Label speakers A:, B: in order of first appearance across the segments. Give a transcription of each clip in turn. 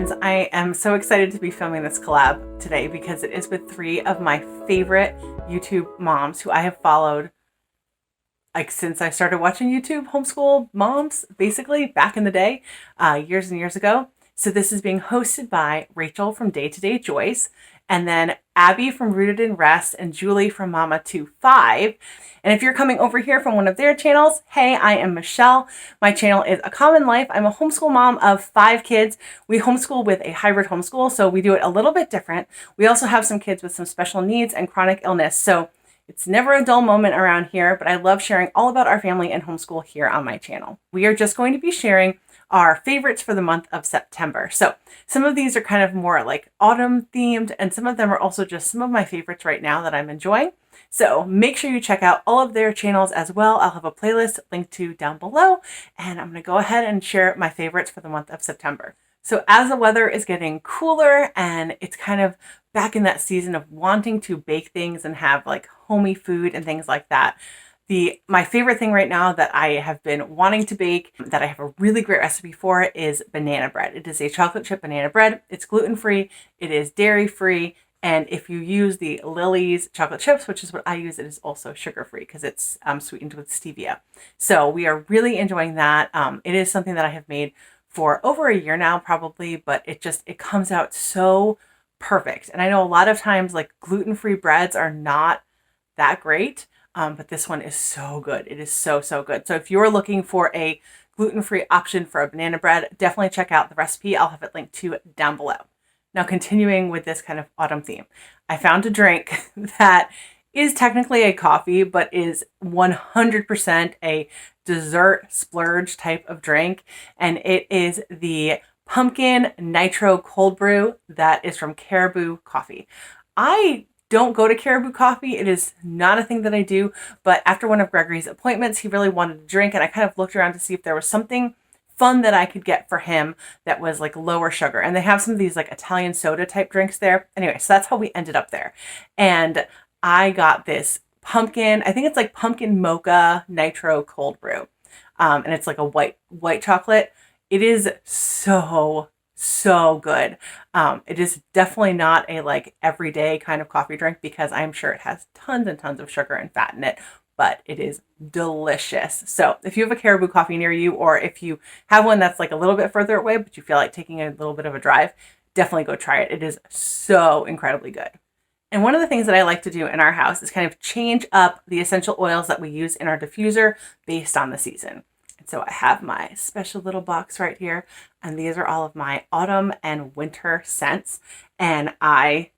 A: friends. I am so excited to be filming this collab today because it is with three of my favorite YouTube moms who I have followed like since I started watching YouTube, homeschool moms, basically back in the day, years and years ago. So this is being hosted by Rachel from Day to Day Joyce, and then Abby from Rooted in Rest, and Julie from Mama 25. And if you're coming over here from one of their channels, hey, I am Michelle. My channel is A Common Life. I'm a homeschool mom of 5 kids. We homeschool with a hybrid homeschool, so we do it a little bit different. We also have some kids with some special needs and chronic illness, so it's never a dull moment around here, but I love sharing all about our family and homeschool here on my channel. We are just going to be sharing our favorites for the month of September. So some of these are kind of more like autumn themed, and some of them are also just some of my favorites right now that I'm enjoying. So make sure you check out all of their channels as well. I'll have a playlist linked to down below, and I'm going to go ahead and share my favorites for the month of September. So as the weather is getting cooler and it's kind of back in that season of wanting to bake things and have like homey food and things like that, my favorite thing right now that I have been wanting to bake, that I have a really great recipe for, is banana bread. It is a chocolate chip banana bread. It's gluten-free, it is dairy-free, and if you use the Lily's chocolate chips, which is what I use, it is also sugar-free because it's sweetened with stevia. So we are really enjoying that. It is something that I have made for over a year now probably, but it comes out so perfect. And I know a lot of times like gluten-free breads are not that great, but this one is so good. It is so, so good. So if you're looking for a gluten-free option for a banana bread, definitely check out the recipe. I'll have it linked to down below. Now, continuing with this kind of autumn theme, I found a drink that is technically a coffee, but is 100% a dessert splurge type of drink. And it is the pumpkin nitro cold brew that is from Caribou Coffee. I don't go to Caribou Coffee. It is not a thing that I do, but after one of Gregory's appointments, he really wanted a drink, and I kind of looked around to see if there was something fun that I could get for him that was like lower sugar. And they have some of these like Italian soda type drinks there. Anyway, so that's how we ended up there. And I got this pumpkin, I think it's like pumpkin mocha nitro cold brew. And it's like a white chocolate. It is so good. It is definitely not a like everyday kind of coffee drink because I'm sure it has tons and tons of sugar and fat in it, but it is delicious. So if you have a Caribou Coffee near you, or if you have one that's like a little bit further away, but you feel like taking a little bit of a drive, definitely go try it. It is so incredibly good. And one of the things that I like to do in our house is kind of change up the essential oils that we use in our diffuser based on the season. So I have my special little box right here, and these are all of my autumn and winter scents, and I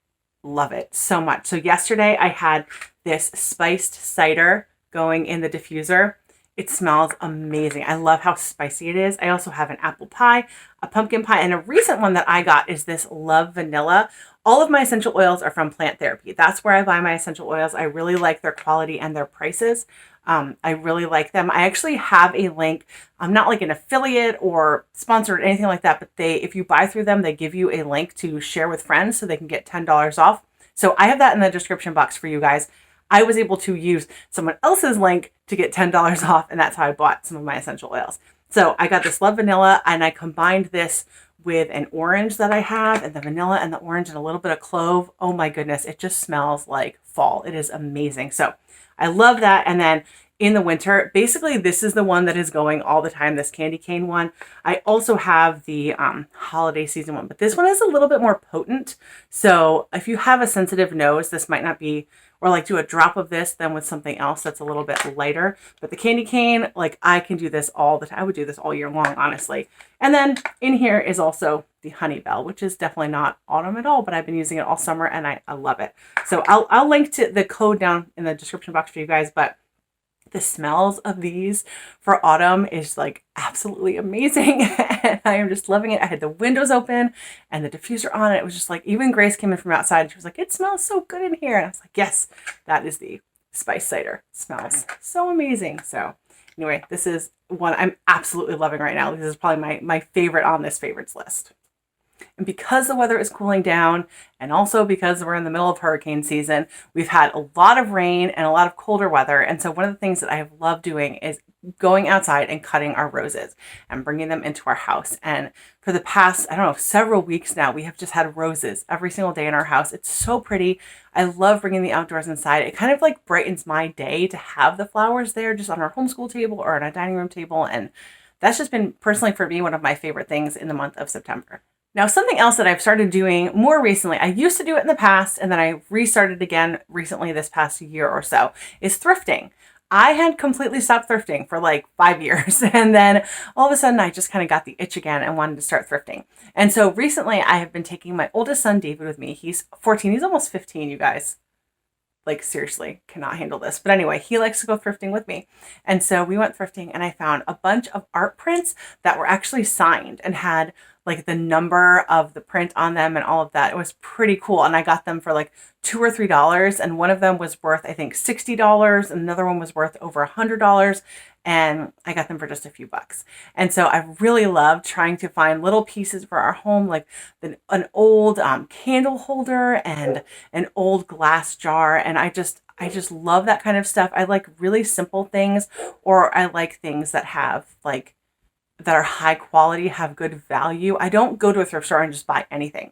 A: love it so much. So yesterday I had this spiced cider going in the diffuser. It smells amazing. I love how spicy it is. I also have an apple pie, a pumpkin pie, and a recent one that I got is this Love Vanilla. All of my essential oils are from Plant Therapy. That's where I buy my essential oils. I really like their quality and their prices. I really like them. I actually have a link. I'm not like an affiliate or sponsored or anything like that, but if you buy through them, they give you a link to share with friends so they can get $10 off. So I have that in the description box for you guys. I was able to use someone else's link to get $10 off, and that's how I bought some of my essential oils. So I got this Love Vanilla, and I combined this with an orange that I have, and the vanilla and the orange and a little bit of clove. Oh my goodness, it just smells like fall. It is amazing. So I love that. And then in the winter, basically this is the one that is going all the time, this candy cane one. I also have the holiday season one, but this one is a little bit more potent. So if you have a sensitive nose, this might not be, or like do a drop of this then with something else that's a little bit lighter. But the candy cane, like I can do this all the time. I would do this all year long, honestly. And then in here is also the Honey Bell, which is definitely not autumn at all, but I've been using it all summer and I love it. So I'll link to the code down in the description box for you guys, but the smells of these for autumn is like absolutely amazing. And I am just loving it. I had the windows open and the diffuser on. And it was just like, even Grace came in from outside and she was like, it smells so good in here. And I was like, yes, that is the spice cider. It smells so amazing. So anyway, this is one I'm absolutely loving right now. This is probably my favorite on this favorites list. And because the weather is cooling down, and also because we're in the middle of hurricane season, we've had a lot of rain and a lot of colder weather. And so one of the things that I have loved doing is going outside and cutting our roses and bringing them into our house. And for the past, I don't know, several weeks now, we have just had roses every single day in our house. It's so pretty. I love bringing the outdoors inside. It kind of like brightens my day to have the flowers there just on our homeschool table or on a dining room table. And that's just been personally for me one of my favorite things in the month of September. Now, something else that I've started doing more recently, I used to do it in the past and then I restarted again recently this past year or so, is thrifting. I had completely stopped thrifting for like 5 years. And then all of a sudden I just kind of got the itch again and wanted to start thrifting. And so recently I have been taking my oldest son, David, with me. He's 14. He's almost 15, you guys. Like, seriously, cannot handle this. But anyway, he likes to go thrifting with me. And so we went thrifting and I found a bunch of art prints that were actually signed and had like the number of the print on them and all of that. It was pretty cool. And I got them for like $2 or $3. And one of them was worth, I think, $60. And another one was worth over $100. And I got them for just a few bucks. And so I really loved trying to find little pieces for our home, like an old candle holder and an old glass jar. And I just love that kind of stuff. I like really simple things, or I like things that have like, that are high quality, have good value. I don't go to a thrift store and just buy anything.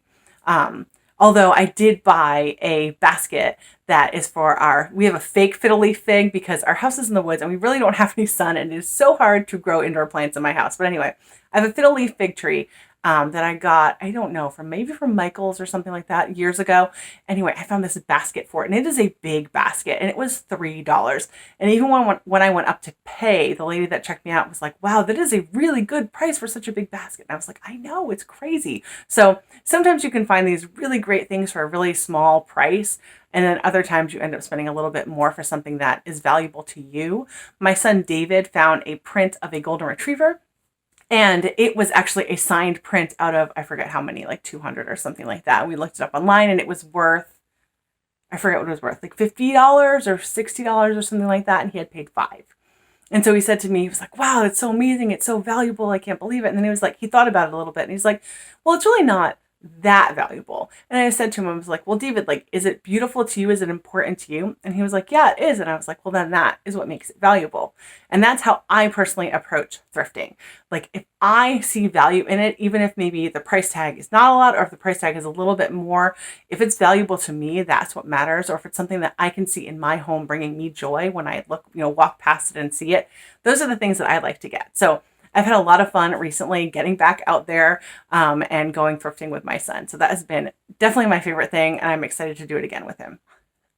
A: Although I did buy a basket that is for we have a fake fiddle leaf fig because our house is in the woods and we really don't have any sun and it is so hard to grow indoor plants in my house. But anyway, I have a fiddle leaf fig tree that I got, I don't know, maybe from Michael's or something like that years ago. Anyway, I found this basket for it and it is a big basket and it was $3. And even when I went up to pay, the lady that checked me out was like, wow, that is a really good price for such a big basket. And I was like, I know, it's crazy. So sometimes you can find these really great things for a really small price. And then other times you end up spending a little bit more for something that is valuable to you. My son David found a print of a golden retriever. And it was actually a signed print out of, I forget how many, like 200 or something like that. We looked it up online and it was worth, I forget what it was worth, like $50 or $60 or something like that. And he had paid $5. And so he said to me, he was like, wow, that's so amazing. It's so valuable. I can't believe it. And then he was like, he thought about it a little bit and he's like, well, it's really not that valuable. And I said to him, I was like, well, David, like, is it beautiful to you? Is it important to you? And he was like, yeah, it is. And I was like, well, then that is what makes it valuable. And that's how I personally approach thrifting. Like, if I see value in it, even if maybe the price tag is not a lot, or if the price tag is a little bit more, if it's valuable to me, that's what matters. Or if it's something that I can see in my home bringing me joy when I walk past it and see it, those are the things that I like to get. So I've had a lot of fun recently getting back out there and going thrifting with my son. So that has been definitely my favorite thing, and I'm excited to do it again with him.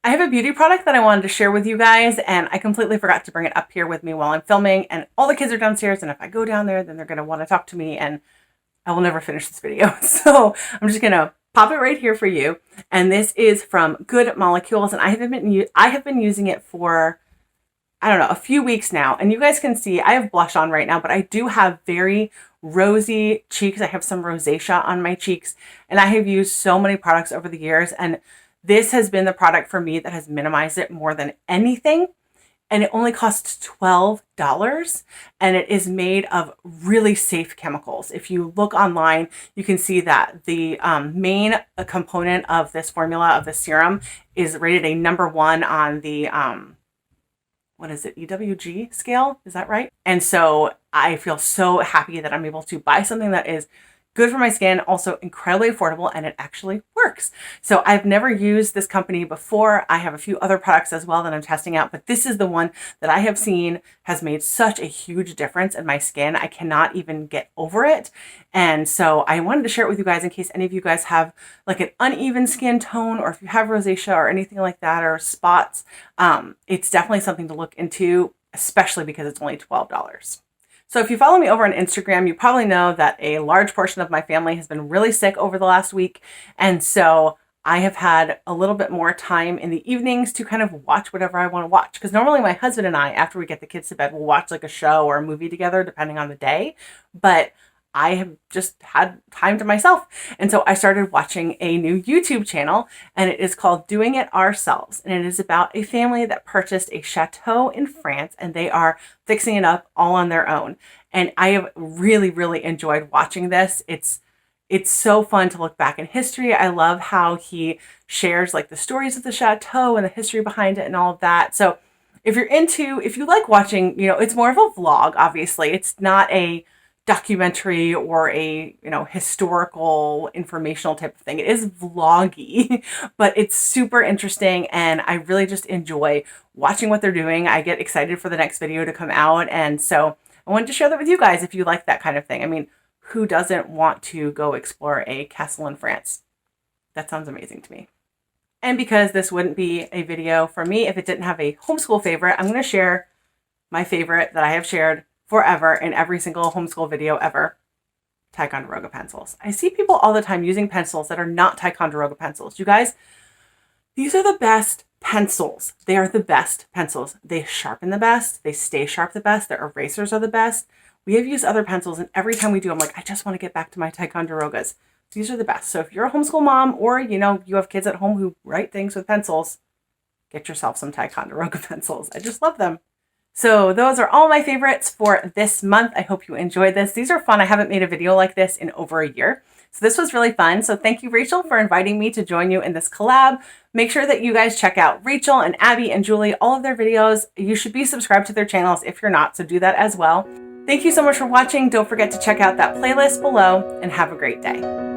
A: I have a beauty product that I wanted to share with you guys, and I completely forgot to bring it up here with me while I'm filming, and all the kids are downstairs, and if I go down there, then they're going to want to talk to me, and I will never finish this video. So I'm just going to pop it right here for you. And this is from Good Molecules, and I have been using it for, I don't know, a few weeks now. And you guys can see I have blush on right now, but I do have very rosy cheeks. I have some rosacea on my cheeks, and I have used so many products over the years. And this has been the product for me that has minimized it more than anything. And it only costs $12, and it is made of really safe chemicals. If you look online, you can see that the main component of this formula, of the serum, is rated a #1 on the what is it, EWG scale? Is that right? And so I feel so happy that I'm able to buy something that is good for my skin, also incredibly affordable, and it actually works. So I've never used this company before. I have a few other products as well that I'm testing out, but this is the one that I have seen has made such a huge difference in my skin. I cannot even get over it. And so I wanted to share it with you guys in case any of you guys have like an uneven skin tone, or if you have rosacea or anything like that, or spots. It's definitely something to look into, especially because it's only $12. So if you follow me over on Instagram, you probably know that a large portion of my family has been really sick over the last week. And so I have had a little bit more time in the evenings to kind of watch whatever I want to watch. Because normally my husband and I, after we get the kids to bed, we'll watch like a show or a movie together, depending on the day. But I have just had time to myself. And so I started watching a new YouTube channel, and it is called Doing It Ourselves. And it is about a family that purchased a chateau in France, and they are fixing it up all on their own. And I have really, really enjoyed watching this. It's It's so fun to look back in history. I love how he shares like the stories of the chateau and the history behind it and all of that. So if you like watching, it's more of a vlog, obviously. It's not a documentary or a, historical informational type of thing. It is vloggy, but it's super interesting. And I really just enjoy watching what they're doing. I get excited for the next video to come out. And so I wanted to share that with you guys if you like that kind of thing. I mean, who doesn't want to go explore a castle in France? That sounds amazing to me. And because this wouldn't be a video for me if it didn't have a homeschool favorite, I'm going to share my favorite that I have shared forever in every single homeschool video ever. Ticonderoga pencils. I see people all the time using pencils that are not Ticonderoga pencils. You guys, these are the best pencils. They are the best pencils. They sharpen the best. They stay sharp the best. Their erasers are the best. We have used other pencils, and every time we do, I'm like, I just want to get back to my Ticonderogas. These are the best. So if you're a homeschool mom or, you have kids at home who write things with pencils, get yourself some Ticonderoga pencils. I just love them. So those are all my favorites for this month. I hope you enjoyed this. These are fun. I haven't made a video like this in over a year. So this was really fun. So thank you, Rachel, for inviting me to join you in this collab. Make sure that you guys check out Rachel and Abby and Julie, all of their videos. You should be subscribed to their channels if you're not, so do that as well. Thank you so much for watching. Don't forget to check out that playlist below and have a great day.